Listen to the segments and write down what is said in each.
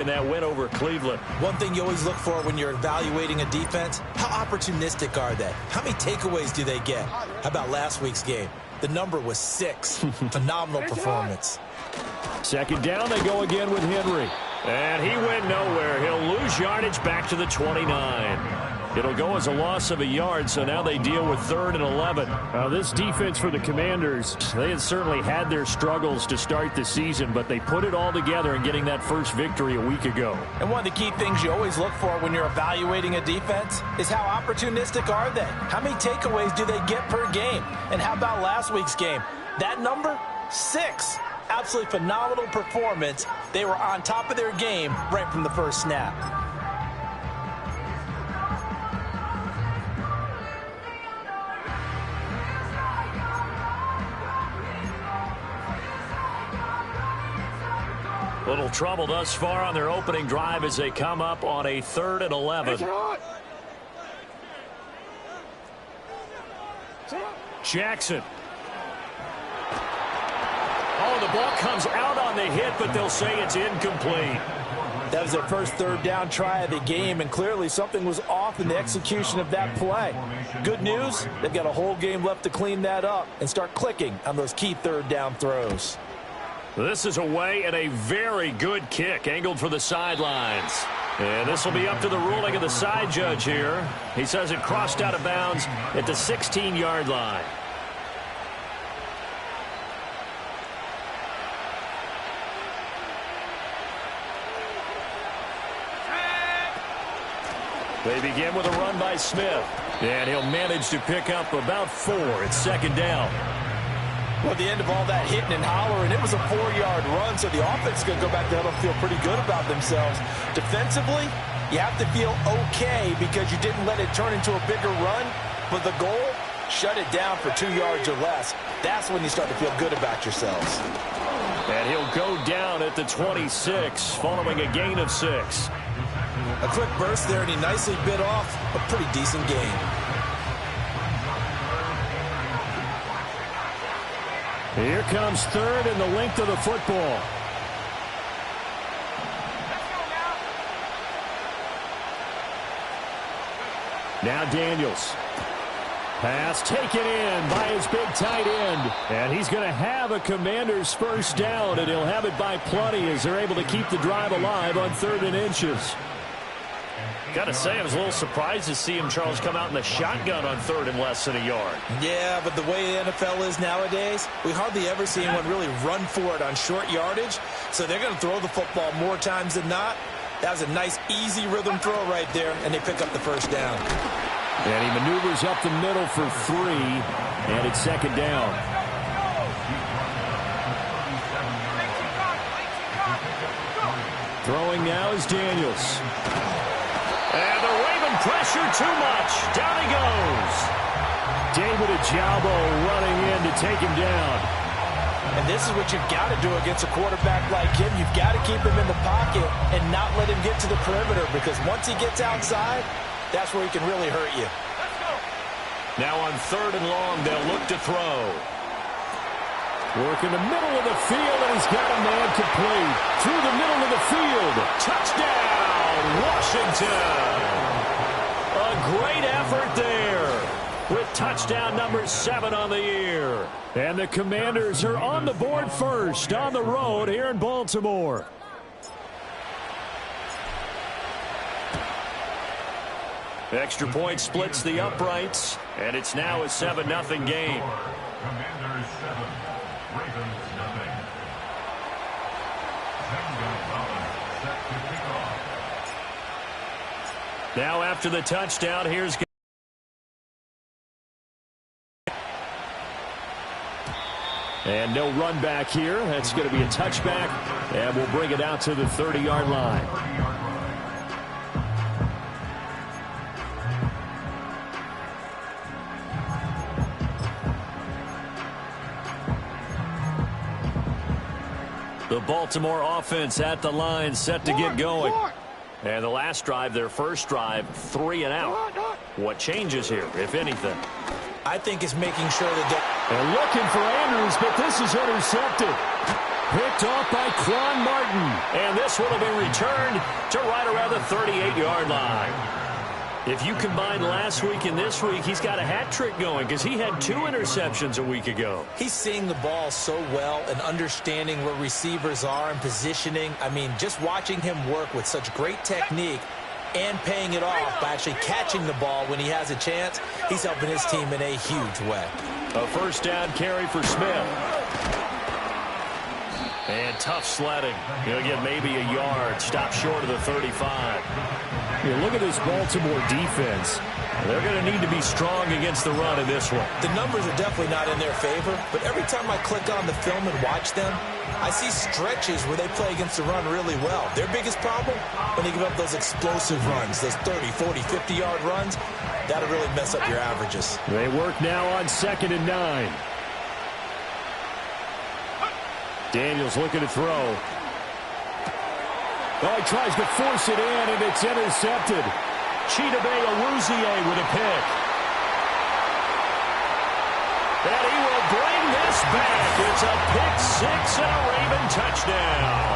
in that win over Cleveland. One thing you always look for when you're evaluating a defense, how opportunistic are they? How many takeaways do they get? How about last week's game? The number was 6. Phenomenal performance. Second down, they go again with Henry. And he went nowhere. He'll lose yardage back to the 29. It'll go as a loss of a yard, so now they deal with 3rd and 11. This defense for the Commanders, they had certainly had their struggles to start the season, but they put it all together in getting that first victory a week ago. And one of the key things you always look for when you're evaluating a defense is how opportunistic are they? How many takeaways do they get per game? And how about last week's game? That number, 6. Absolutely phenomenal performance. They were on top of their game right from the first snap. Little trouble thus far on their opening drive as they come up on a 3rd and 11. Jackson. Oh, the ball comes out on the hit, but they'll say it's incomplete. That was their first 3rd down try of the game, and clearly something was off in the execution of that play. Good news, they've got a whole game left to clean that up and start clicking on those key 3rd down throws. This is away and a very good kick angled for the sidelines. And this will be up to the ruling of the side judge here. He says it crossed out of bounds at the 16-yard line. They begin with a run by Smith. And he'll manage to pick up about 4 at 2nd down. Well, at the end of all that hitting and hollering, it was a 4-yard run, so the offense is going to go back there and feel pretty good about themselves. Defensively, you have to feel okay because you didn't let it turn into a bigger run, but the goal, shut it down for 2 yards or less. That's when you start to feel good about yourselves. And he'll go down at the 26, following a gain of 6. A quick burst there, and he nicely bit off a pretty decent gain. Here comes 3rd and the length of the football. Now Daniels. Pass taken in by his big tight end. And he's going to have a Commander's first down, and he'll have it by plenty as they're able to keep the drive alive on 3rd and inches. Got to say, I was a little surprised to see him, Charles, come out in the shotgun on 3rd and less than a yard. Yeah, but the way the NFL is nowadays, we hardly ever see anyone really run for it on short yardage. So they're going to throw the football more times than not. That was a nice, easy rhythm throw right there, and they pick up the first down. And he maneuvers up the middle for 3, and it's 2nd down. Throwing now is Daniels. And the Raven pressure too much. Down he goes. David Ojabo running in to take him down. And this is what you've got to do against a quarterback like him. You've got to keep him in the pocket and not let him get to the perimeter, because once he gets outside, that's where he can really hurt you. Now on 3rd and long, they'll look to throw. Work in the middle of the field, and he's got a man complete. Through the middle of the field. Touchdown, Washington. A great effort there with touchdown number 7 on the year. And the Commanders are on the board first on the road here in Baltimore. Extra point splits the uprights, and it's now a 7-0 game. Commanders 7, Ravens nothing. Set to kick off. Now after the touchdown, here's and no run back here. That's going to be a touchback, and we'll bring it out to the 30-yard line. the Baltimore offense at the line, set to get going. And the last drive, their first drive, 3 and out. What changes here, if anything? I think it's making sure that they're looking for Andrews, but this is intercepted. Picked off by Quan Martin. And this one will be returned to right around the 38-yard line. If you combine last week and this week, he's got a hat trick going because he had 2 interceptions a week ago. He's seeing the ball so well and understanding where receivers are and positioning. I mean, just watching him work with such great technique and paying it off by actually catching the ball when he has a chance, he's helping his team in a huge way. A first down carry for Smith. And tough sledding. He'll get maybe a yard. Stop short of the 35. Here, look at this Baltimore defense. They're going to need to be strong against the run in this one. The numbers are definitely not in their favor, but every time I click on the film and watch them, I see stretches where they play against the run really well. Their biggest problem, when they give up those explosive runs, those 30, 40, 50-yard runs, that'll really mess up your averages. They work now on 2nd and 9. Daniels looking to throw. Oh, he tries to force it in, and it's intercepted. Chidobe Awuzie with a pick. And he will bring this back. It's a pick 6 and a Raven touchdown.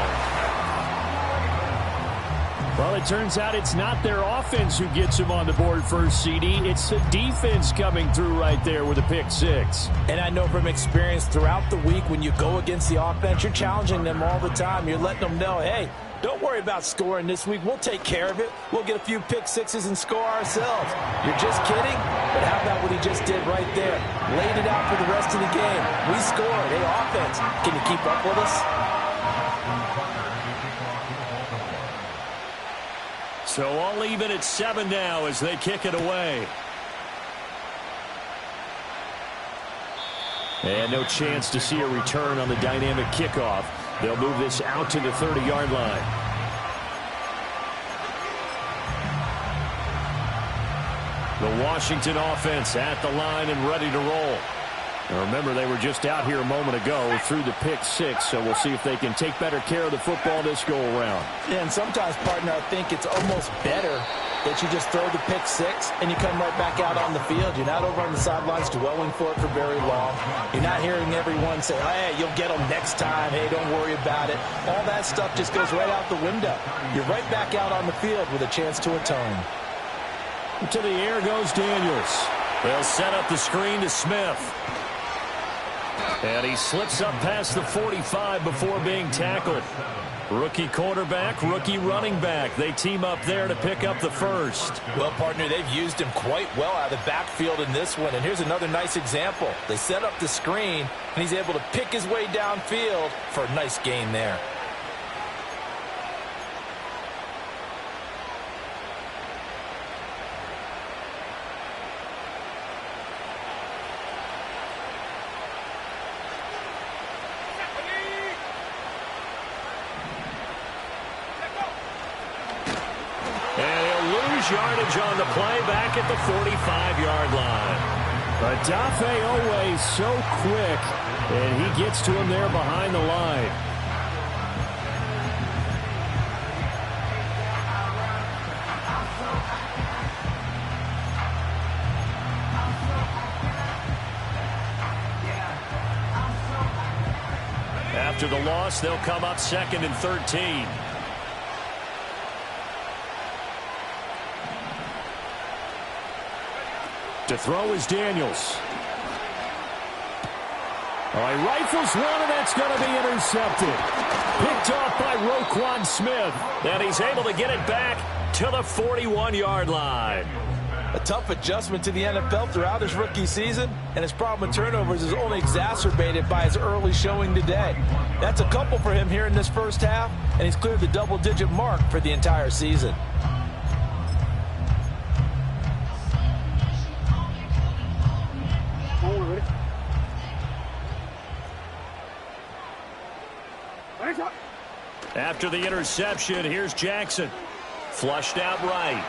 Well, it turns out it's not their offense who gets him on the board first, CD. It's the defense coming through right there with a pick 6. And I know from experience throughout the week when you go against the offense, you're challenging them all the time. You're letting them know, hey, don't worry about scoring this week. We'll take care of it. We'll get a few pick 6s and score ourselves. You're just kidding? But how about what he just did right there? Laid it out for the rest of the game. We scored. Hey, offense, can you keep up with us? So all even at 7 now as they kick it away. And no chance to see a return on the dynamic kickoff. They'll move this out to the 30-yard line. The Washington offense at the line and ready to roll. Now remember, they were just out here a moment ago through the pick 6, so we'll see if they can take better care of the football this go-around. Yeah, and sometimes, partner, I think it's almost better that you just throw the pick 6 and you come right back out on the field. You're not over on the sidelines dwelling for it for very long. You're not hearing everyone say, hey, you'll get them next time. Hey, don't worry about it. All that stuff just goes right out the window. You're right back out on the field with a chance to atone. To the air goes Daniels. They'll set up the screen to Smith. And he slips up past the 45 before being tackled. Rookie quarterback, rookie running back. They team up there to pick up the first. Well, partner, they've used him quite well out of the backfield in this one. And here's another nice example. They set up the screen, and he's able to pick his way downfield for a nice gain there. Yardage on the play back at the 45-yard line. Odafe Oweh so quick, and he gets to him there behind the line. After the loss, they'll come up 2nd and 13. To throw is Daniels. All right, rifles one, and that's going to be intercepted. Picked off by Roquan Smith. And he's able to get it back to the 41-yard line. A tough adjustment to the NFL throughout his rookie season, and his problem with turnovers is only exacerbated by his early showing today. That's a couple for him here in this first half, and he's cleared the double-digit mark for the entire season. After the interception, here's Jackson. Flushed out right.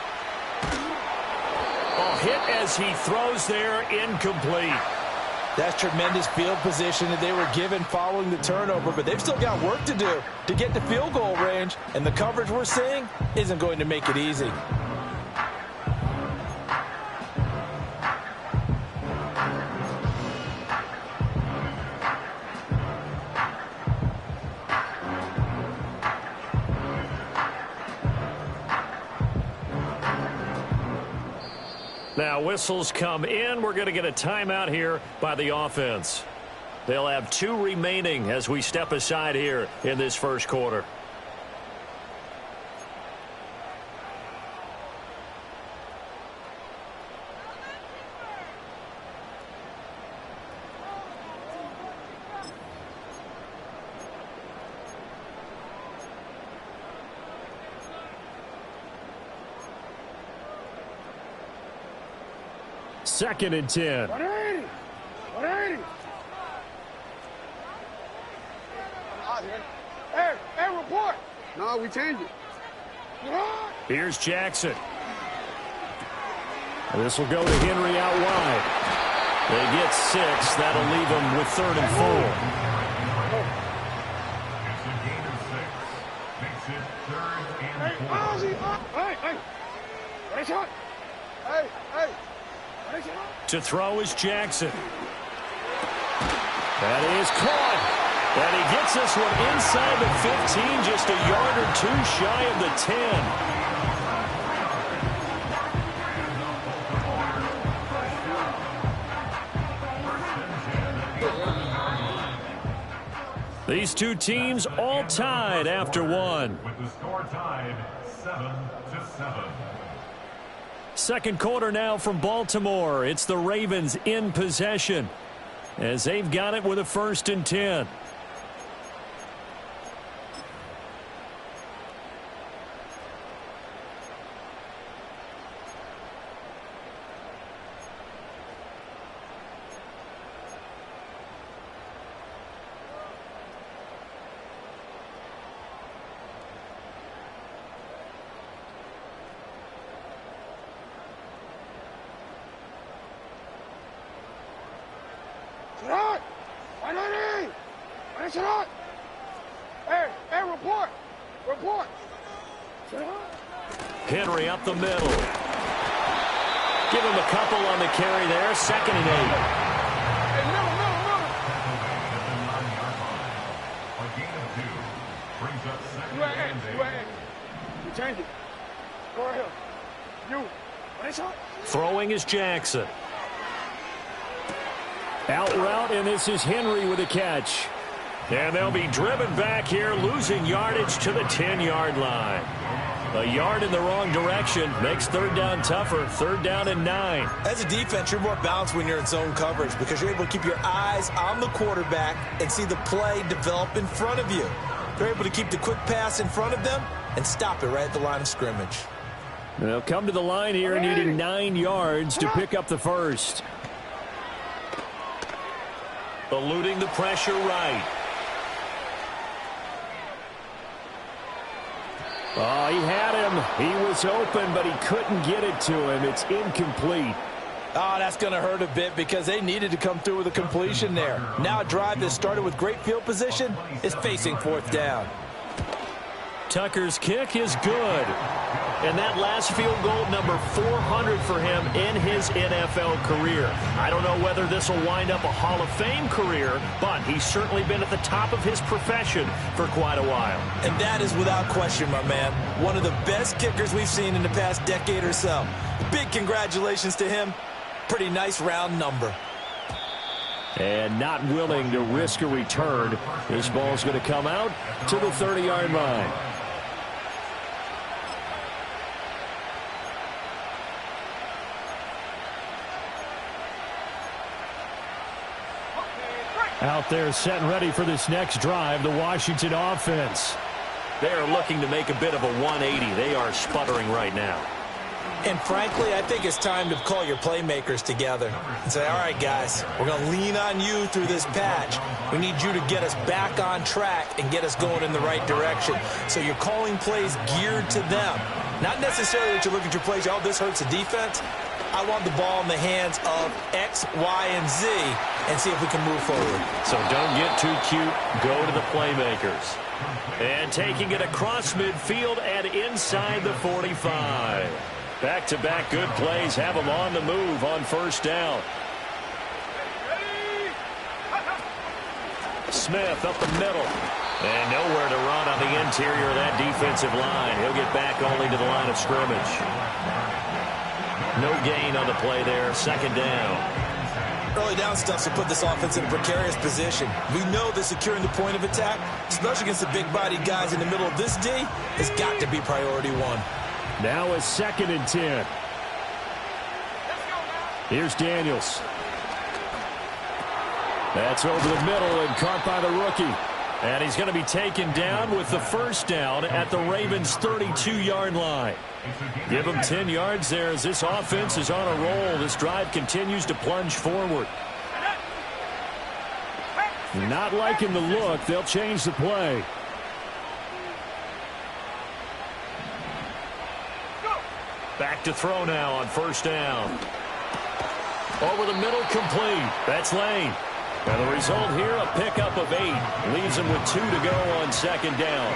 Ball hit as he throws there, incomplete. That's tremendous field position that they were given following the turnover, but they've still got work to do to get to field goal range, and the coverage we're seeing isn't going to make it easy. Now whistles come in. We're going to get a timeout here by the offense. They'll have 2 remaining as we step aside here in this first quarter. Second and 10. 180. 180. Hey, report. No, we changed it. Here's Jackson. This will go to Henry out wide. They get 6. That'll leave them with 3rd and 4. It's a gain of 6. Makes it 3rd and 4. Hey. What is it? Hey. To throw is Jackson. That is caught. And he gets this one inside the 15, just a yard or 2 shy of the 10. These 2 teams all tied after 1. With the score tied 7-7. Second quarter now from Baltimore. It's the Ravens in possession as they've got it with a 1st and 10. Report. Henry up the middle. Give him a couple on the carry there. 2nd and 8. Hey, no. A gain of 2 brings up 2nd and 8. We change it. Go ahead. You. What is it? Throwing is Jackson. Out route, and this is Henry with a catch. And they'll be driven back here, losing yardage to the 10-yard line. A yard in the wrong direction makes 3rd down tougher. 3rd down and 9. As a defense, you're more balanced when you're in zone coverage because you're able to keep your eyes on the quarterback and see the play develop in front of you. They're able to keep the quick pass in front of them and stop it right at the line of scrimmage. They'll come to the line here needing 9 yards to pick up the 1st. Eluding the pressure right. Oh, he had him. He was open, but he couldn't get it to him. It's incomplete. Oh, that's going to hurt a bit because they needed to come through with a completion there. Now a drive that started with great field position is facing 4th down. Tucker's kick is good. And that last field goal, number 400 for him in his NFL career. I don't know whether this will wind up a Hall of Fame career, but he's certainly been at the top of his profession for quite a while. And that is without question, my man. One of the best kickers we've seen in the past decade or so. Big congratulations to him. Pretty nice round number. And not willing to risk a return. This ball's going to come out to the 30-yard line. Out there set and ready for this next drive, the Washington offense. They are looking to make a bit of a 180. They are sputtering right now. And frankly, I think it's time to call your playmakers together and say, all right, guys, we're going to lean on you through this patch. We need you to get us back on track and get us going in the right direction. So you're calling plays geared to them. Not necessarily that you look at your plays, oh, this hurts the defense. I want the ball in the hands of X, Y, and Z and see if we can move forward. So don't get too cute. Go to the playmakers. And taking it across midfield and inside the 45. Back-to-back good plays have them on the move on 1st down. Smith up the middle. And nowhere to run on the interior of that defensive line. He'll get back only to the line of scrimmage. No gain on the play there. Second down. Early down stuff will put this offense in a precarious position. We know that securing the point of attack, especially against the big-bodied guys in the middle of this D, has got to be priority one. Now a 2nd and 10. Here's Daniels. That's over the middle and caught by the rookie. And he's going to be taken down with the first down at the Ravens' 32-yard line. Give him 10 yards there as this offense is on a roll. This drive continues to plunge forward. Not liking the look. They'll change the play. Back to throw now on first down. Over the middle, complete. That's Lane. And the result here, a pickup of 8. Leaves him with 2 to go on second down.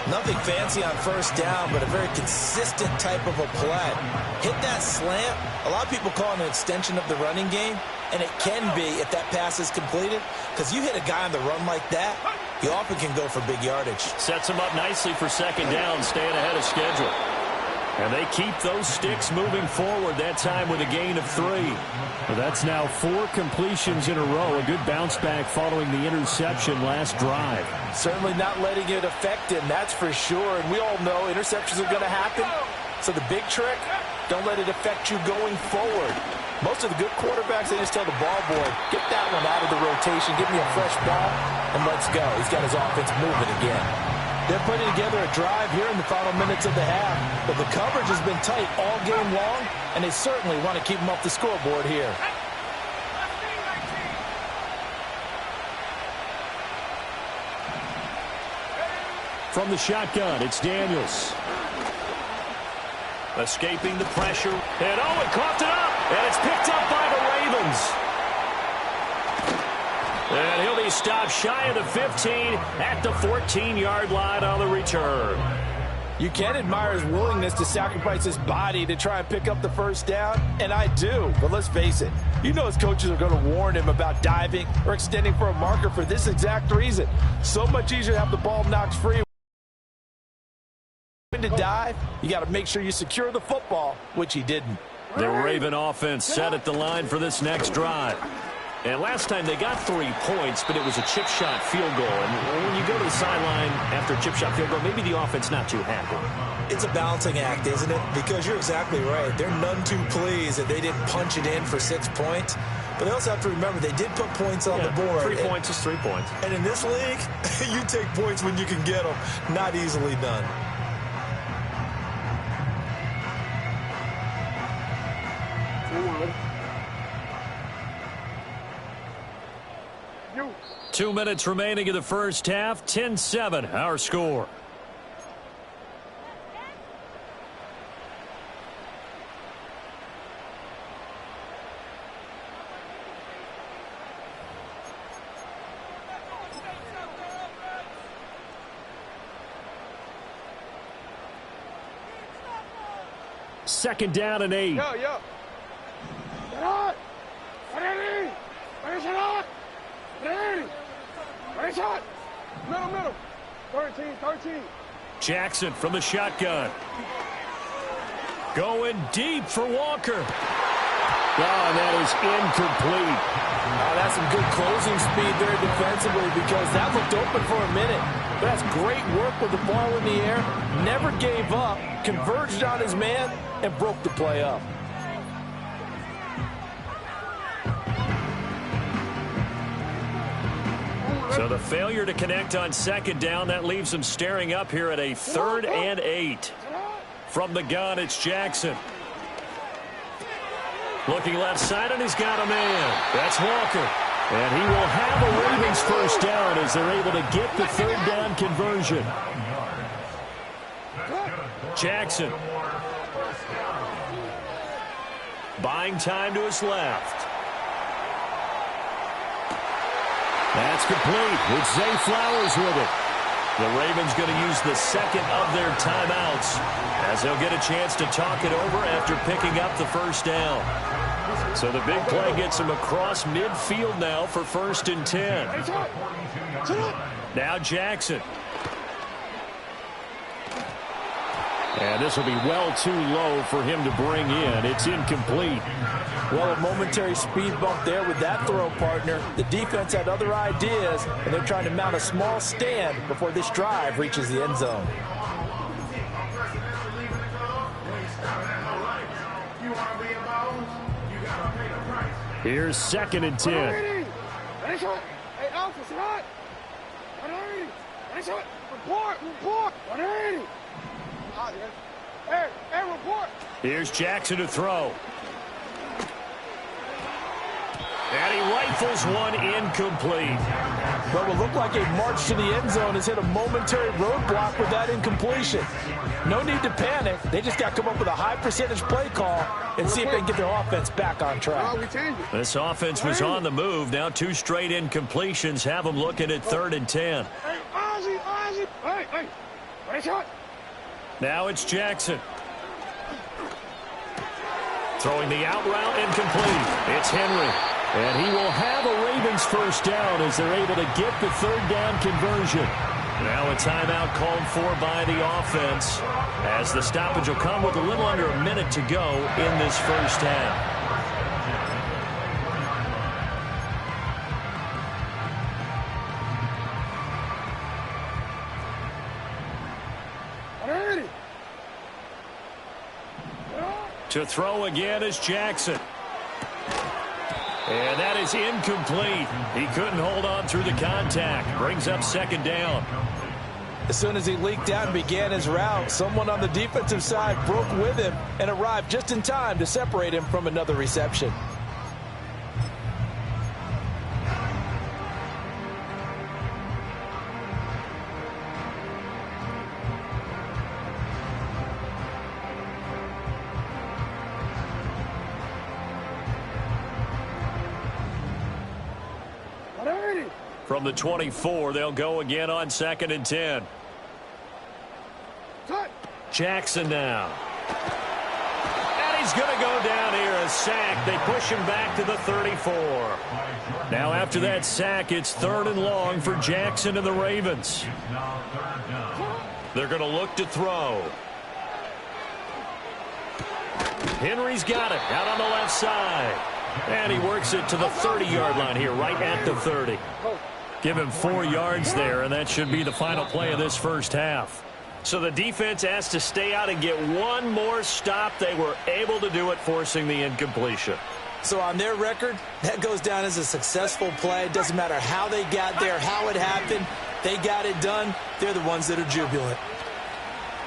Nothing fancy on first down, but a very consistent type of a play. Hit that slant. A lot of people call it an extension of the running game, and it can be if that pass is completed, because you hit a guy on the run like that, you often can go for big yardage. Sets him up nicely for second down, staying ahead of schedule. And they keep those sticks moving forward, that time with a gain of 3. Well, that's now 4 completions in a row. A good bounce back following the interception last drive. Certainly not letting it affect him, that's for sure. And we all know interceptions are going to happen. So the big trick, don't let it affect you going forward. Most of the good quarterbacks, they just tell the ball boy, get that one out of the rotation, give me a fresh ball, and let's go. He's got his offense moving again. They're putting together a drive here in the final minutes of the half. But the coverage has been tight all game long, and they certainly want to keep them off the scoreboard here. From the shotgun, it's Daniels. Escaping the pressure. And Owen coughed it up. And it's picked up by the Ravens. And he'll be stopped shy of the 15 at the 14-yard line on the return. You can admire his willingness to sacrifice his body to try and pick up the first down, and I do. But let's face it, you know his coaches are going to warn him about diving or extending for a marker for this exact reason. So much easier to have the ball knocked free. When to dive, you got to make sure you secure the football, which he didn't. The Raven offense set at the line for this next drive. And last time they got 3 points, but it was a chip shot field goal. And when you go to the sideline after a chip shot field goal, maybe the offense not too happy. It's a balancing act, isn't it? Because you're exactly right. They're none too pleased that they didn't punch it in for 6 points. But they also have to remember they did put points on the board. 3 points is 3 points. And in this league, you take points when you can get them. Not easily done. You. 2 minutes remaining in the first half. 10-7, our score. Second down and 8. Yo, yo. Gerard. Ready. Ready, Gerard. Ready. Ready, shot. Middle. 13. Jackson from the shotgun. Going deep for Walker. Oh, and that is incomplete. Oh, that's some good closing speed there defensively because that looked open for a minute. But that's great work with the ball in the air. Never gave up, converged on his man, and broke the play up. So the failure to connect on second down, that leaves them staring up here at a 3rd and 8. From the gun, it's Jackson. Looking left side, and he's got a man. That's Walker. And he will have a Ravens first down as they're able to get the 3rd down conversion. Jackson. Buying time to his left. That's complete. It's Zay Flowers with it. The Ravens going to use the second of their timeouts as they'll get a chance to talk it over after picking up the first down. So the big play gets him across midfield now for 1st and 10. Now Jackson. And this will be well too low for him to bring in. It's incomplete. Well, a momentary speed bump there with that throw, partner. The defense had other ideas, and they're trying to mount a small stand before this drive reaches the end zone. Here's 2nd and 10. Hey, Alpha, it's hot. 180. Nice hot. Report. 180. Hey, report. Here's Jackson to throw. And he rifles one incomplete. What will look like a march to the end zone has hit a momentary roadblock with that incompletion. No need to panic. They just got to come up with a high percentage play call and see if they can get their offense back on track. This offense was on the move. Now 2 straight incompletions have them looking at 3rd and 10. Hey, Ozzie. Hey. Nice hot. Now it's Jackson. Throwing the out route incomplete. It's Henry. And he will have a Ravens first down as they're able to get the 3rd down conversion. Now a timeout called for by the offense as the stoppage will come with a little under a minute to go in this first half. To throw again is Jackson. And that is incomplete. He couldn't hold on through the contact. Brings up 2nd down. As soon as he leaked out and began his route, someone on the defensive side broke with him and arrived just in time to separate him from another reception. From the 24, they'll go again on 2nd and 10. Jackson now. And he's going to go down here, a sack. They push him back to the 34. Now after that sack, it's 3rd and long for Jackson and the Ravens. They're going to look to throw. Henry's got it out on the left side. And he works it to the 30-yard line here, right at the 30. Give him 4 yards there, and that should be the final play of this first half. So the defense has to stay out and get one more stop. They were able to do it, forcing the incompletion. So on their record, that goes down as a successful play. It doesn't matter how they got there, how it happened. They got it done. They're the ones that are jubilant.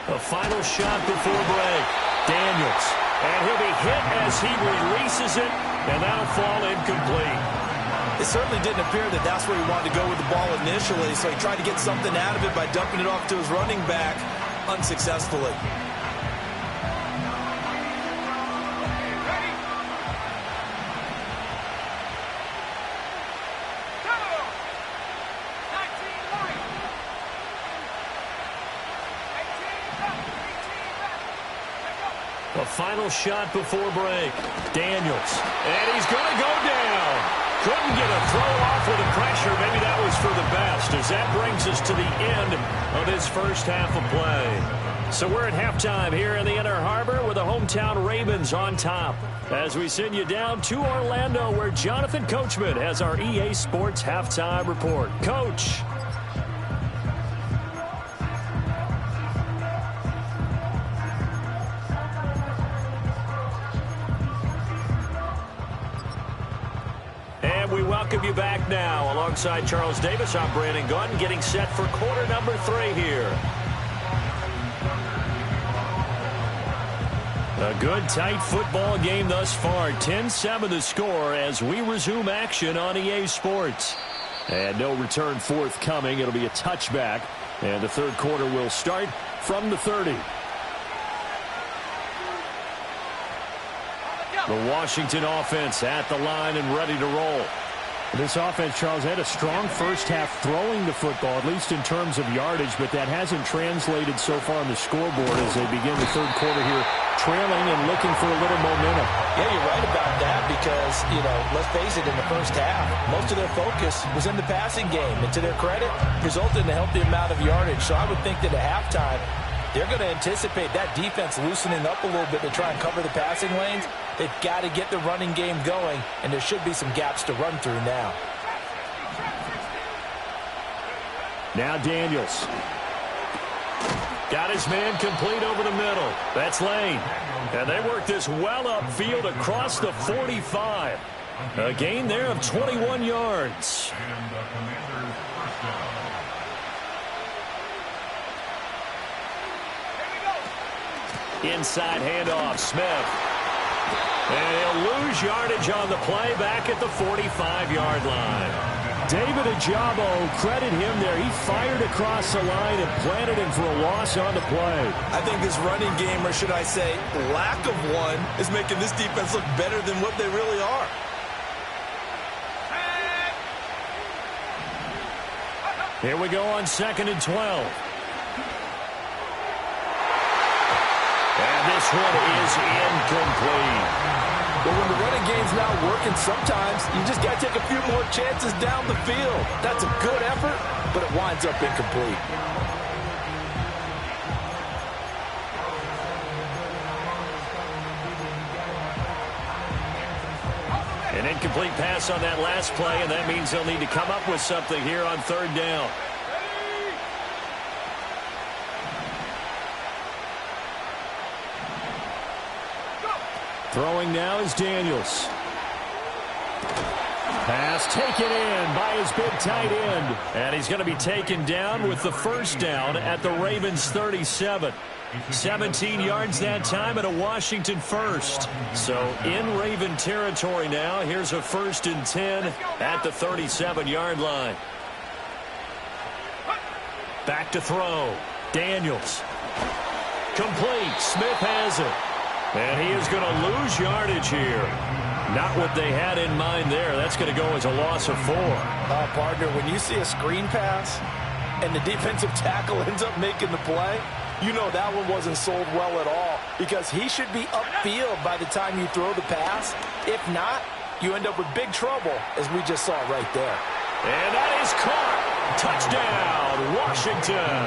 A final shot before break. Daniels. And he'll be hit as he releases it, and that'll fall incomplete. It certainly didn't appear that that's where he wanted to go with the ball initially, so he tried to get something out of it by dumping it off to his running back unsuccessfully. A final shot before break. Daniels. And he's going to go down. Couldn't get a throw off with the pressure. Maybe that was for the best, as that brings us to the end of this first half of play. So we're at halftime here in the Inner Harbor with the hometown Ravens on top, as we send you down to Orlando, where Jonathan Coachman has our EA Sports halftime report. Coach. We welcome you back now. Alongside Charles Davis, I'm Brandon Gunn, getting set for quarter number 3 here. A good, tight football game thus far. 10-7 the score as we resume action on EA Sports. And no return forthcoming. It'll be a touchback. And the third quarter will start from the 30. The Washington offense at the line and ready to roll. This offense, Charles, had a strong first half throwing the football, at least in terms of yardage, but that hasn't translated so far on the scoreboard as they begin the third quarter here, trailing and looking for a little momentum. Yeah, you're right about that because, let's face it, in the first half, most of their focus was in the passing game. And to their credit, resulted in a healthy amount of yardage. So I would think that at halftime, They're going to anticipate that defense loosening up a little bit to try and cover the passing lanes. They've got to get the running game going, and there should be some gaps to run through now. Now Daniels. Got his man complete over the middle. That's Lane. And they work this well upfield across the 45. A gain there of 21 yards. And the Commanders' first down. Inside handoff, Smith. And he'll lose yardage on the play back at the 45-yard line. David Ojabo, credit him there. He fired across the line and planted him for a loss on the play. I think this running game, or should I say lack of one, is making this defense look better than what they really are. Here we go on 2nd and 12. And this one is incomplete. But when the running game's not working, sometimes you just got to take a few more chances down the field. That's a good effort, but it winds up incomplete. An incomplete pass on that last play, and that means they'll need to come up with something here on 3rd down. Throwing now is Daniels. Pass taken in by his big tight end. And he's going to be taken down with the first down at the Ravens 37. 17 yards that time and a Washington first. So in Raven territory now. Here's a 1st and 10 at the 37-yard line. Back to throw. Daniels. Complete. Smith has it. And he is going to lose yardage here. Not what they had in mind there. That's going to go as a loss of 4. Partner, when you see a screen pass and the defensive tackle ends up making the play, you know that one wasn't sold well at all, because he should be upfield by the time you throw the pass. If not, you end up with big trouble, as we just saw right there. And that is caught. Touchdown, Washington.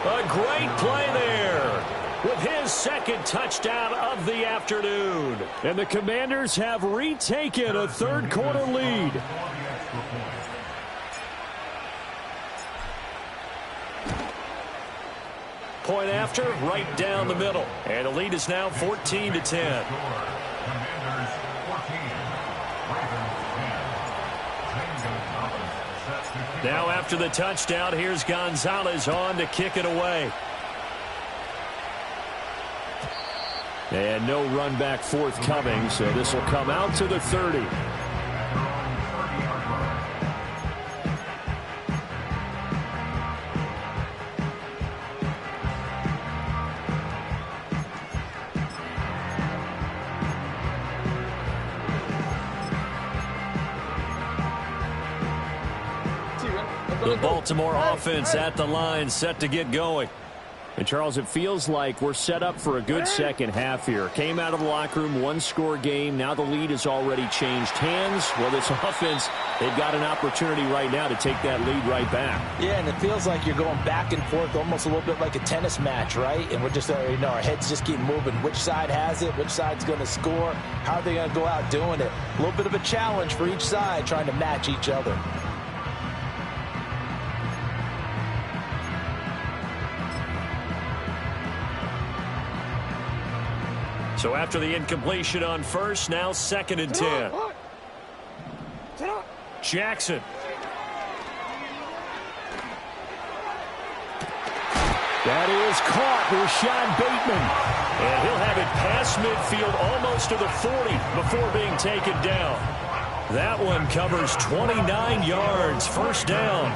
A great play there with his 2nd touchdown of the afternoon. And the Commanders have retaken a 3rd quarter lead. Point after, right down the middle. And the lead is now 14-10. Commanders 14, Ravens 10. Now after the touchdown, here's Gonzalez on to kick it away. And no run back forthcoming, so this will come out to the 30. The Baltimore offense at the line, set to get going. And, Charles, it feels like we're set up for a good second half here. Came out of the locker room, 1-score game. Now the lead has already changed hands. Well, this offense, they've got an opportunity right now to take that lead right back. Yeah, and it feels like you're going back and forth almost a little bit like a tennis match, right? And we're just, our heads just keep moving. Which side has it? Which side's going to score? How are they going to go out doing it? A little bit of a challenge for each side trying to match each other. So after the incompletion on 1st, now 2nd and 10. Jackson. That is caught. Rashad Bateman. And he'll have it past midfield almost to the 40 before being taken down. That one covers 29 yards. First down.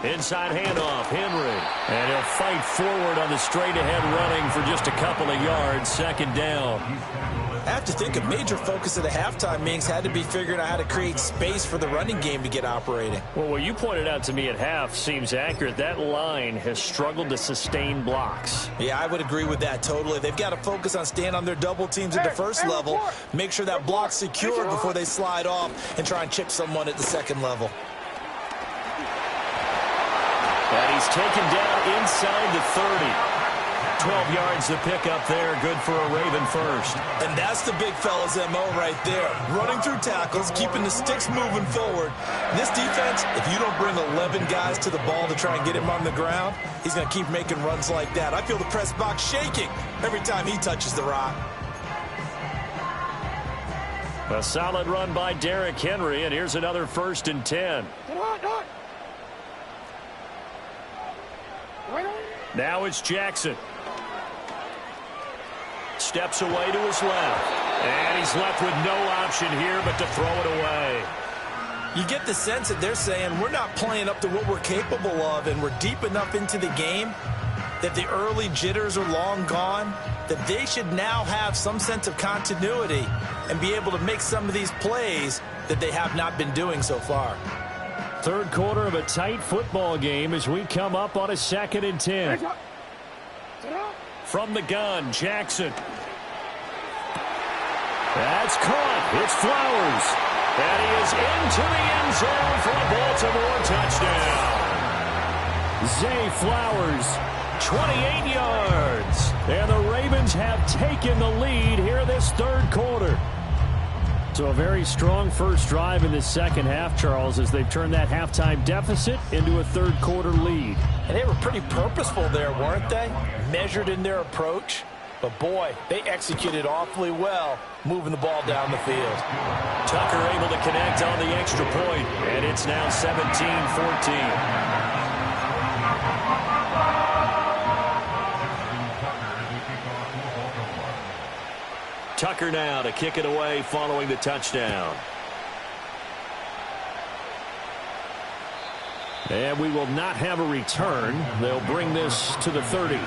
Inside handoff, Henry. And he'll fight forward on the straight-ahead running for just a couple of yards. Second down. I have to think a major focus of the halftime meetings had to be figuring out how to create space for the running game to get operating. Well, what you pointed out to me at half seems accurate. That line has struggled to sustain blocks. Yeah, I would agree with that totally. They've got to focus on staying on their double teams at the first level, make sure that block's secure before they slide off and try and chip someone at the second level. And he's taken down inside the 30. 12 yards to pick up there. Good for a Raven first. And that's the big fella's MO right there. Running through tackles, keeping the sticks moving forward. This defense, if you don't bring 11 guys to the ball to try and get him on the ground, he's going to keep making runs like that. I feel the press box shaking every time he touches the rock. A solid run by Derrick Henry, and here's another 1st and 10. Now it's Jackson. Steps away to his left. And he's left with no option here but to throw it away. You get the sense that they're saying we're not playing up to what we're capable of, and we're deep enough into the game that the early jitters are long gone, that they should now have some sense of continuity and be able to make some of these plays that they have not been doing so far. Third quarter of a tight football game as we come up on a 2nd and 10. From the gun, Jackson. That's caught. It's Flowers. And he is into the end zone for a Baltimore touchdown. Zay Flowers, 28 yards. And the Ravens have taken the lead here this third quarter. So a very strong first drive in the second half, Charles, as they've turned that halftime deficit into a third quarter lead. And they were pretty purposeful there, weren't they? Measured in their approach. But boy, they executed awfully well moving the ball down the field. Tucker able to connect on the extra point, and it's now 17-14. Tucker now to kick it away following the touchdown. And we will not have a return. They'll bring this to the 30.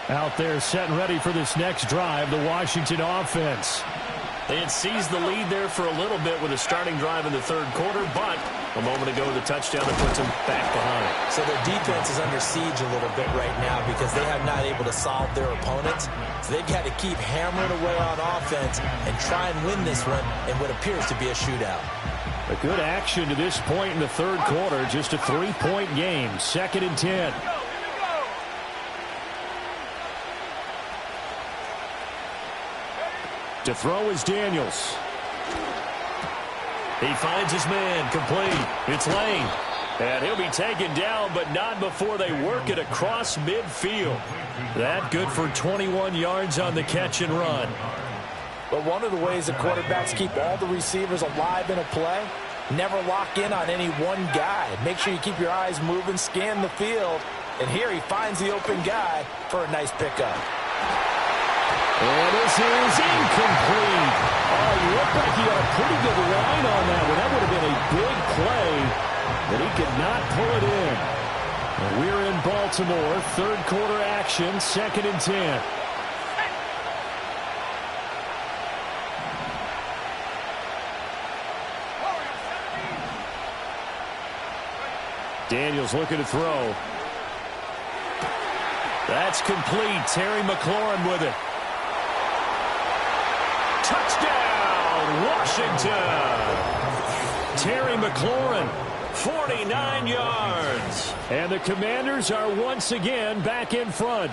Out there set and ready for this next drive, the Washington offense. They had seized the lead there for a little bit with a starting drive in the third quarter, but a moment ago the touchdown that puts them back behind. So their defense is under siege a little bit right now because they have not able to solve their opponents. So they've got to keep hammering away on offense and try and win this one in what appears to be a shootout. A good action to this point in the third quarter. Just a 3-point game. 2nd and 10. To throw is Daniels. He finds his man, complete. It's Lane. And he'll be taken down, but not before they work it across midfield. That good for 21 yards on the catch and run. But one of the ways the quarterbacks keep all the receivers alive in a play, never lock in on any one guy. Make sure you keep your eyes moving, scan the field. And here he finds the open guy for a nice pickup. And this is incomplete. Oh, he looked like he had a pretty good line on that one. That would have been a big play, but he could not pull it in. And we're in Baltimore. Third quarter action, 2nd and 10. Daniels looking to throw. That's complete. Terry McLaurin with it. Touchdown, Washington. Terry McLaurin, 49 yards. And the Commanders are once again back in front.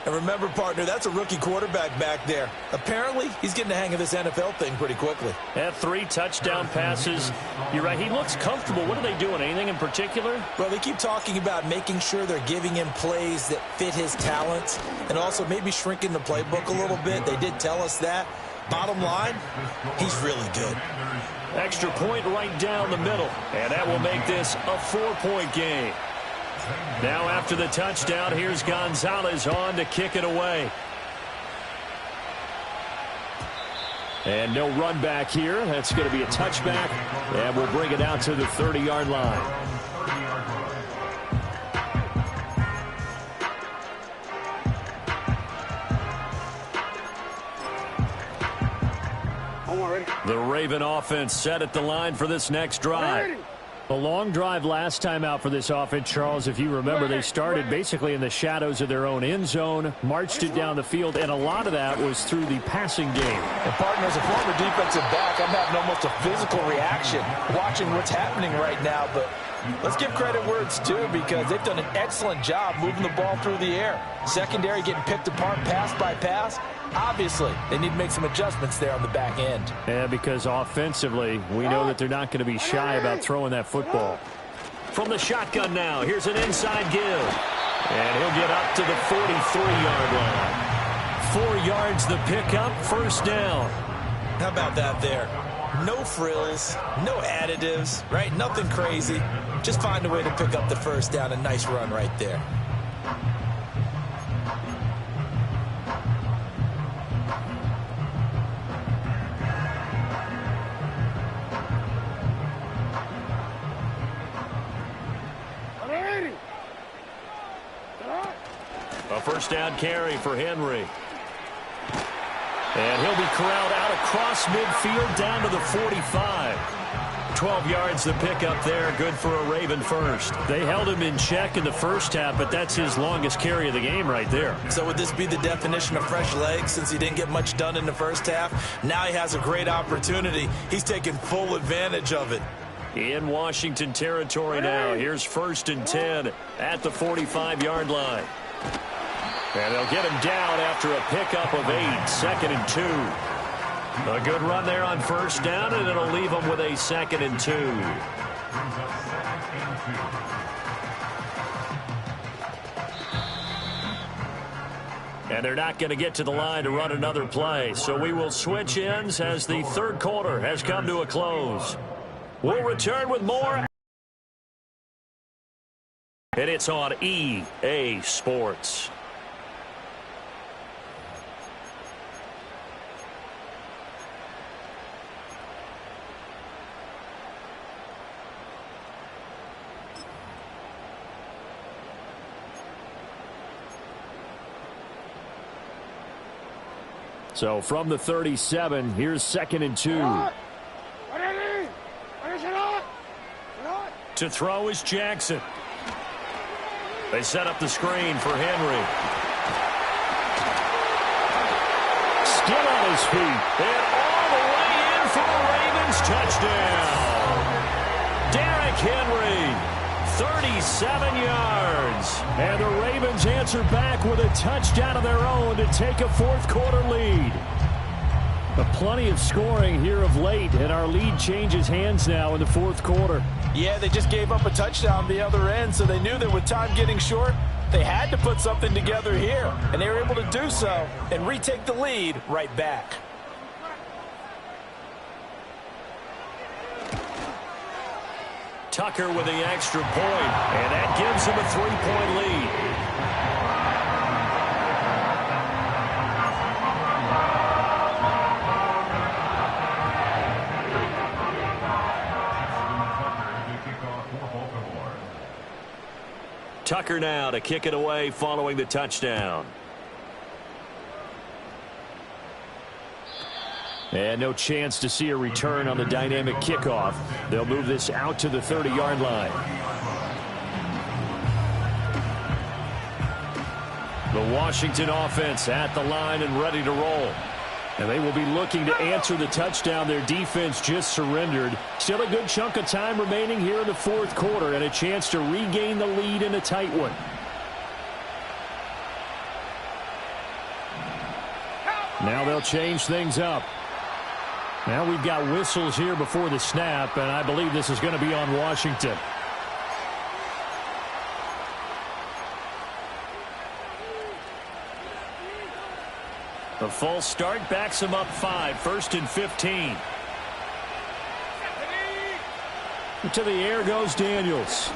And remember, partner, that's a rookie quarterback back there. Apparently, he's getting the hang of this NFL thing pretty quickly. Had 3 touchdown passes. You're right, he looks comfortable. What are they doing? Anything in particular? Well, they keep talking about making sure they're giving him plays that fit his talents and also maybe shrinking the playbook a little bit. They did tell us that. Bottom line, he's really good. Extra point right down the middle, and that will make this a 4-point game. Now after the touchdown, here's Gonzalez on to kick it away. And no run back here. That's going to be a touchback, and we'll bring it out to the 30-yard line. The Raven offense set at the line for this next drive. A long drive last time out for this offense, Charles. If you remember, they started basically in the shadows of their own end zone, marched it down the field, and a lot of that was through the passing game. And partner, as a former defensive back, I'm having almost a physical reaction watching what's happening right now. But let's give credit where it's due, because they've done an excellent job moving the ball through the air. Secondary getting picked apart pass by pass. Obviously, they need to make some adjustments there on the back end. Yeah, because offensively, we know that they're not going to be shy about throwing that football. From the shotgun now, here's an inside give. And he'll get up to the 43-yard line. 4 yards the pickup, first down. How about that there? No frills, no additives, right? Nothing crazy. Just find a way to pick up the first down. A nice run right there. A first down carry for Henry. And he'll be corralled out across midfield down to the 45. 12 yards the pickup there. Good for a Raven first. They held him in check in the first half, but that's his longest carry of the game right there. So would this be the definition of fresh legs, since he didn't get much done in the first half? Now he has a great opportunity. He's taking full advantage of it. In Washington territory now. Here's 1st and 10 at the 45-yard line. And they'll get him down after a pickup of 8, 2nd and 2. A good run there on first down, and it'll leave them with a 2nd and 2. And they're not going to get to the line to run another play. So we will switch ends as the third quarter has come to a close. We'll return with more. And it's on EA Sports. So from the 37, here's 2nd and 2. To throw is Jackson. They set up the screen for Henry. Still on his feet. And all the way in for the Ravens touchdown. Derrick Henry, 37 yards. And the Ravens answer back with a touchdown of their own to take a fourth quarter lead. But plenty of scoring here of late, and our lead changes hands now in the fourth quarter. Yeah, they just gave up a touchdown the other end, so they knew that with time getting short, they had to put something together here. And they were able to do so and retake the lead right back. Tucker with the extra point, and that gives him a 3-point lead. Tucker now to kick it away following the touchdown. And no chance to see a return on the dynamic kickoff. They'll move this out to the 30-yard line. The Washington offense at the line and ready to roll. And they will be looking to answer the touchdown their defense just surrendered. Still a good chunk of time remaining here in the fourth quarter and a chance to regain the lead in a tight one. Now they'll change things up. Now we've got whistles here before the snap, and I believe this is going to be on Washington. The false start backs him up 5, 1st and 15. To the air goes Daniels.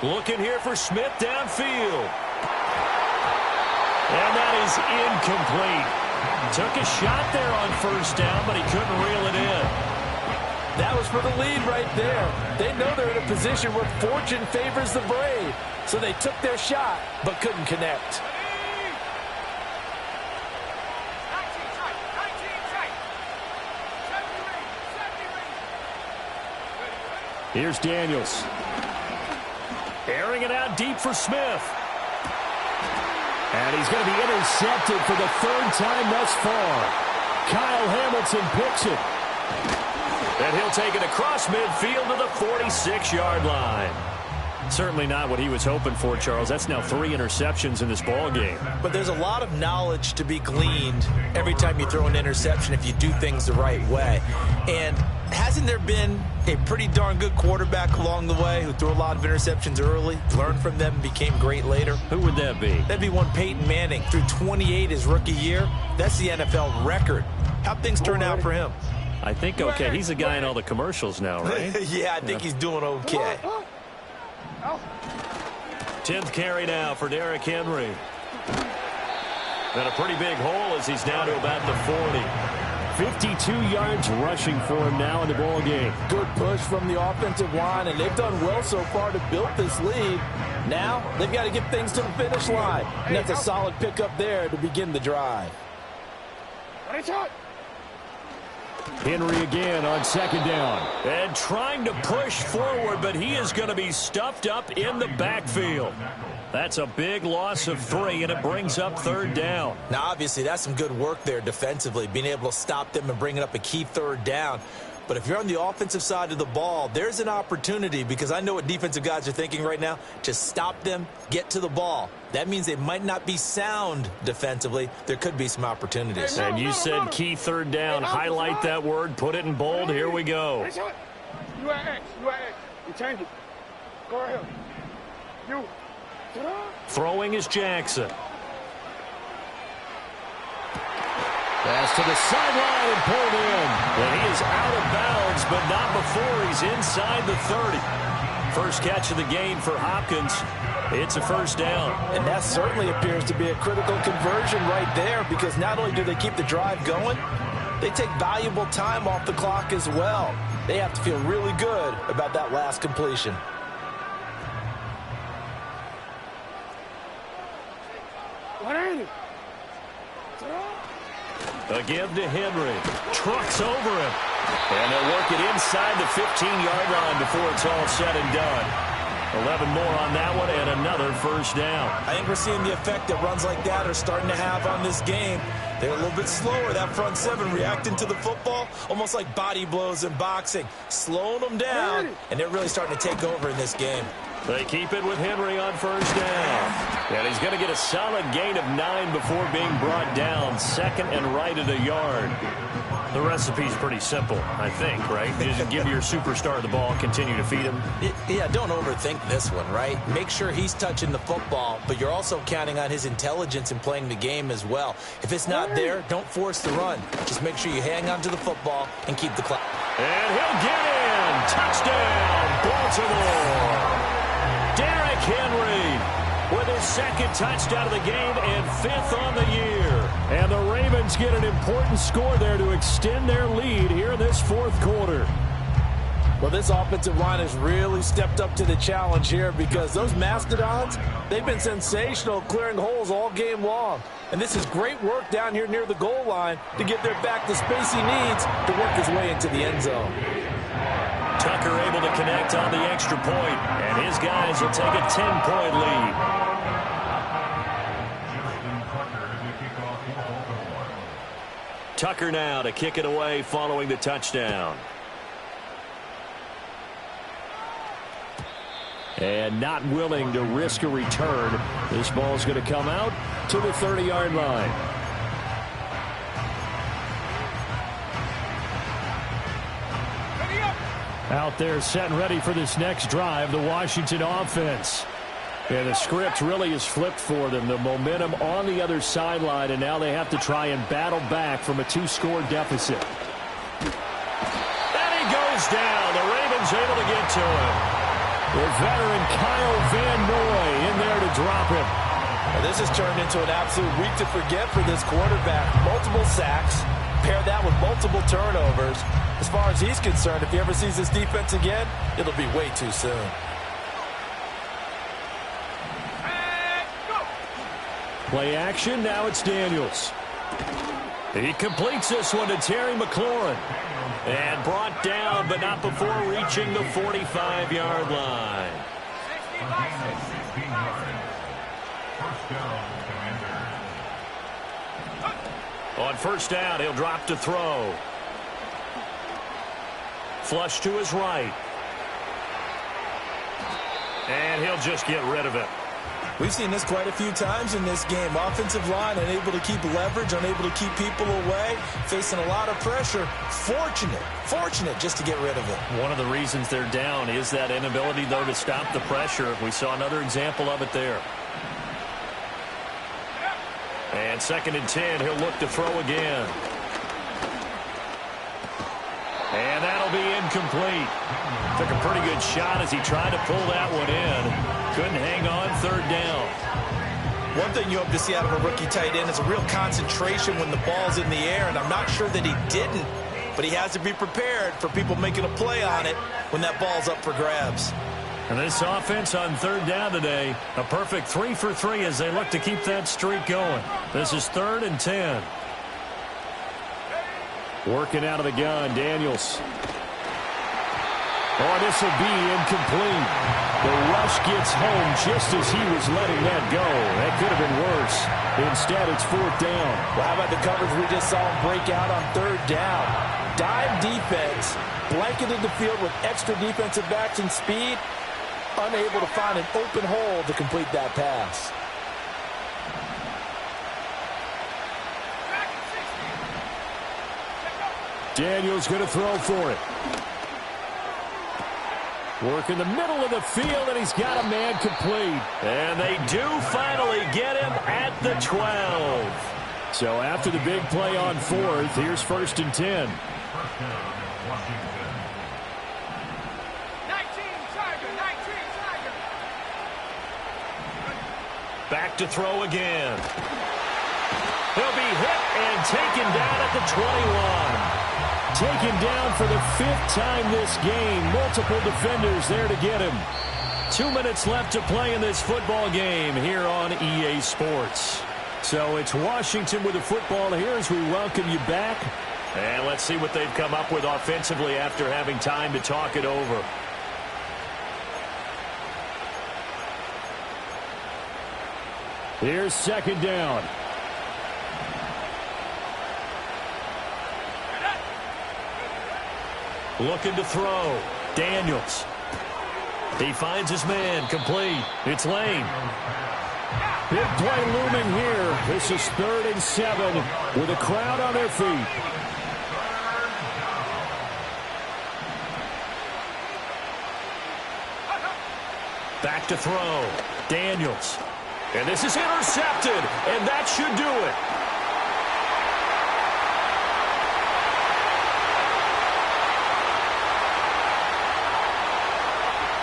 Looking here for Smith downfield. And that is incomplete. Took a shot there on first down, but he couldn't reel it in. That was for the lead right there. They know they're in a position where fortune favors the brave. So they took their shot, but couldn't connect. Here's Daniels. Airing it out deep for Smith. And he's going to be intercepted for the third time thus far. Kyle Hamilton picks it. And he'll take it across midfield to the 46-yard line. Certainly not what he was hoping for, Charles. That's now 3 interceptions in this ball game. But there's a lot of knowledge to be gleaned every time you throw an interception if you do things the right way. And hasn't there been a pretty darn good quarterback along the way who threw a lot of interceptions early, learned from them, and became great later? Who would that be? That'd be one Peyton Manning. Threw 28 his rookie year. That's the NFL record. How'd things turn out for him? I think okay. He's a guy in all the commercials now, right? Yeah, I think he's doing okay. 10th carry now for Derrick Henry. And a pretty big hole as he's down to about the 40. 52 yards rushing for him now in the ball game. Good push from the offensive line, and they've done well so far to build this lead. Now they've got to get things to the finish line, and that's a solid pickup there to begin the drive. Henry again on second down. And trying to push forward, but he is going to be stuffed up in the backfield. That's a big loss of 3, and it brings up third down. Now, obviously, that's some good work there defensively, being able to stop them and bringing up a key third down. But if you're on the offensive side of the ball, there's an opportunity, because I know what defensive guys are thinking right now, to stop them, get to the ball. That means they might not be sound defensively. There could be some opportunities. And you said key third down. Highlight that word. Put it in bold. Here we go. You at X. You change it. Go ahead. You. Throwing is Jackson. Pass to the sideline and pulled in. And he is out of bounds, but not before he's inside the 30. First catch of the game for Hopkins. It's a first down. And that certainly appears to be a critical conversion right there, because not only do they keep the drive going, they take valuable time off the clock as well. They have to feel really good about that last completion. A give to Henry. Trucks over him. And they'll work it inside the 15-yard line before it's all said and done. 11 more on that one and another first down. I think we're seeing the effect that runs like that are starting to have on this game. They're a little bit slower, that front seven, reacting to the football, almost like body blows in boxing, slowing them down, and they're really starting to take over in this game. They keep it with Henry on first down. And he's going to get a solid gain of 9 before being brought down. Second and right at a yard. The recipe's pretty simple, I think, right? You just give your superstar the ball, continue to feed him. Yeah, don't overthink this one, right? Make sure he's touching the football, but you're also counting on his intelligence in playing the game as well. If it's not there, don't force the run. Just make sure you hang on to the football and keep the clock. And he'll get in. Touchdown, Baltimore. Derrick Henry with his second touchdown of the game and 5th on the year. And the Ravens get an important score there to extend their lead here in this fourth quarter. Well, this offensive line has really stepped up to the challenge here, because those Mastodons, they've been sensational clearing holes all game long. And this is great work down here near the goal line to get their back the space he needs to work his way into the end zone. Tucker able to connect on the extra point, and his guys will take a 10-point lead. Tucker now to kick it away following the touchdown. And not willing to risk a return. This ball's going to come out to the 30-yard line. Out there set and ready for this next drive, the Washington offense. And the script really is flipped for them. The momentum on the other sideline, and now they have to try and battle back from a 2-score deficit. And he goes down. The Ravens able to get to him. The veteran Kyle Van Noy in there to drop him. Now, this has turned into an absolute week to forget for this quarterback. Multiple sacks, pair that with multiple turnovers. As far as he's concerned, if he ever sees this defense again, it'll be way too soon. Play action, now it's Daniels. He completes this one to Terry McLaurin. And brought down, but not before reaching the 45-yard line. On first down, he'll drop to throw. Flush to his right. And he'll just get rid of it. We've seen this quite a few times in this game. Offensive line unable to keep leverage, unable to keep people away, facing a lot of pressure. Fortunate just to get rid of it. One of the reasons they're down is that inability, though, to stop the pressure. We saw another example of it there. And 2nd and 10, he'll look to throw again. And that'll be incomplete. Took a pretty good shot as he tried to pull that one in. Couldn't hang on 3rd down. One thing you hope to see out of a rookie tight end is a real concentration when the ball's in the air, and I'm not sure that he didn't, but he has to be prepared for people making a play on it when that ball's up for grabs. And this offense on 3rd down today, a perfect 3 for 3 as they look to keep that streak going. This is 3rd and 10. Working out of the gun, Daniels. Oh, this will be incomplete. The rush gets home just as he was letting that go. That could have been worse. Instead, it's 4th down. Well, how about the coverage we just saw him break out on 3rd down? Dive defense, blanketed the field with extra defensive backs and speed, unable to find an open hole to complete that pass. Daniels going to throw for it. Work in the middle of the field, and he's got a man complete. And they do finally get him at the 12. So after the big play on 4th, here's 1st and 10. 19, Tiger. Back to throw again. He'll be hit and taken down at the 21. Taken down for the 5th time this game. Multiple defenders there to get him. 2 minutes left to play in this football game here on EA Sports. So it's Washington with the football here as we welcome you back. And let's see what they've come up with offensively after having time to talk it over. Here's 2nd down. Looking to throw. Daniels. He finds his man. Complete. It's Lane. Big play looming here. This is 3rd and 7 with a crowd on their feet. Back to throw. Daniels. And this is intercepted. And that should do it.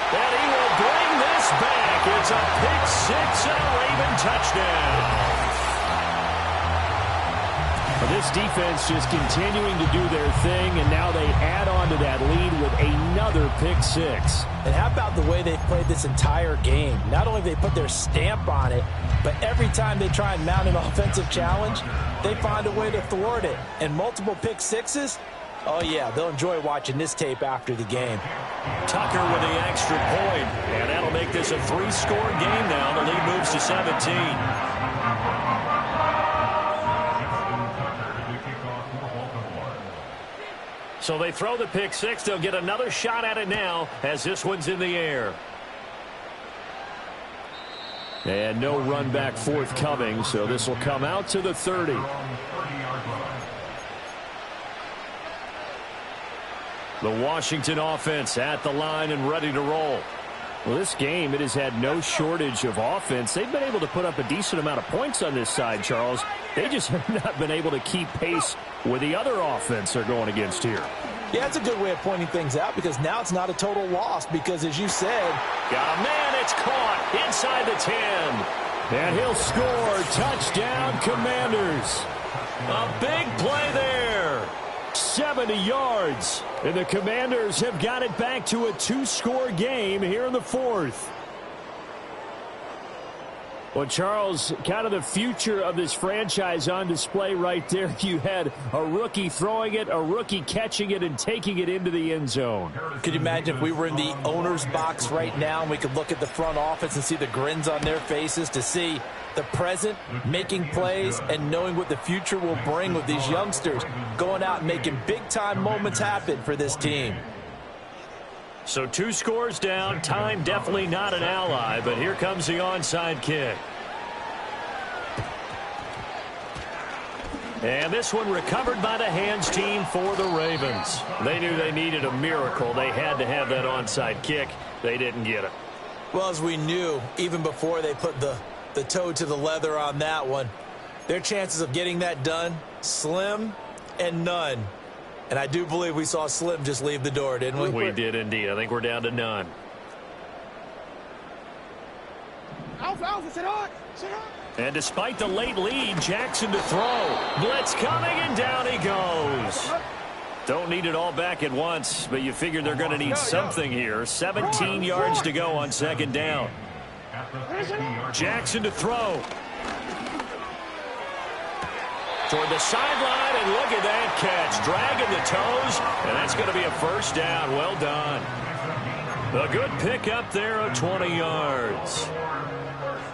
And he will bring this back. It's a pick 6 and a Raven touchdown. This defense just continuing to do their thing, and now they add on to that lead with another pick 6. And how about the way they've played this entire game? Not only have they put their stamp on it, but every time they try and mount an offensive challenge, they find a way to thwart it. And multiple pick 6s, oh yeah, they'll enjoy watching this tape after the game. Tucker with the extra point, and that'll make this a 3-score game now. The lead moves to 17. So they throw the pick 6. They'll get another shot at it now as this one's in the air. And no run back forthcoming, so this will come out to the 30. The Washington offense at the line and ready to roll. Well, this game, it has had no shortage of offense. They've been able to put up a decent amount of points on this side, Charles. They just have not been able to keep pace with the other offense they're going against here. Yeah, it's a good way of pointing things out because now it's not a total loss because, as you said, got a man, it's caught inside the 10. And he'll score. Touchdown, Commanders. A big play there. 70 yards. And the Commanders have got it back to a 2-score game here in the fourth. Well, Charles, kind of the future of this franchise on display right there. You had a rookie throwing it, a rookie catching it, and taking it into the end zone. Could you imagine if we were in the owner's box right now and we could look at the front office and see the grins on their faces, to see the present making plays and knowing what the future will bring with these youngsters going out and making big-time moments happen for this team. So 2 scores down. Time definitely not an ally, but here comes the onside kick. And this one recovered by the hands team for the Ravens. They knew they needed a miracle. They had to have that onside kick. They didn't get it. Well, as we knew, even before they put the toe to the leather on that one, their chances of getting that done, slim and none. And I do believe we saw Slim just leave the door, didn't we? We did indeed. I think we're down to none. Alpha, sit on. And despite the late lead, Jackson to throw. Blitz coming, and down he goes. Don't need it all back at once, but you figure they're going to need something here. 17 yards to go on second down. Jackson to throw. Toward the sideline, and look at that catch. Dragging the toes, and that's going to be a first down. Well done. A good pick up there of 20 yards.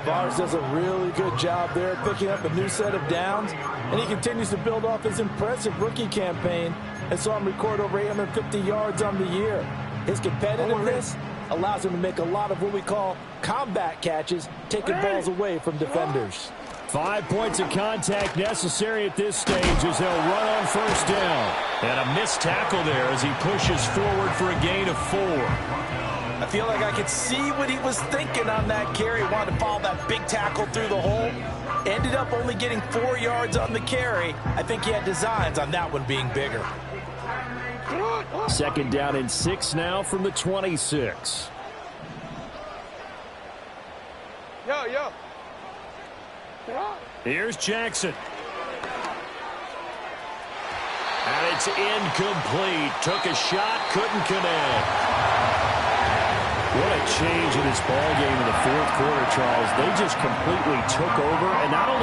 Bars does a really good job there picking up a new set of downs, and he continues to build off his impressive rookie campaign and saw him record over 850 yards on the year. His competitiveness allows him to make a lot of what we call combat catches, taking balls away from defenders. 5 points of contact necessary at this stage as they'll run on first down. And a missed tackle there as he pushes forward for a gain of 4. I feel like I could see what he was thinking on that carry. Wanted to follow that big tackle through the hole. Ended up only getting 4 yards on the carry. I think he had designs on that one being bigger. Second down and 6 now from the 26. Yo. Here's Jackson. And it's incomplete. Took a shot, couldn't connect. What a change in this ball game in the fourth quarter, Charles. They just completely took over, and not only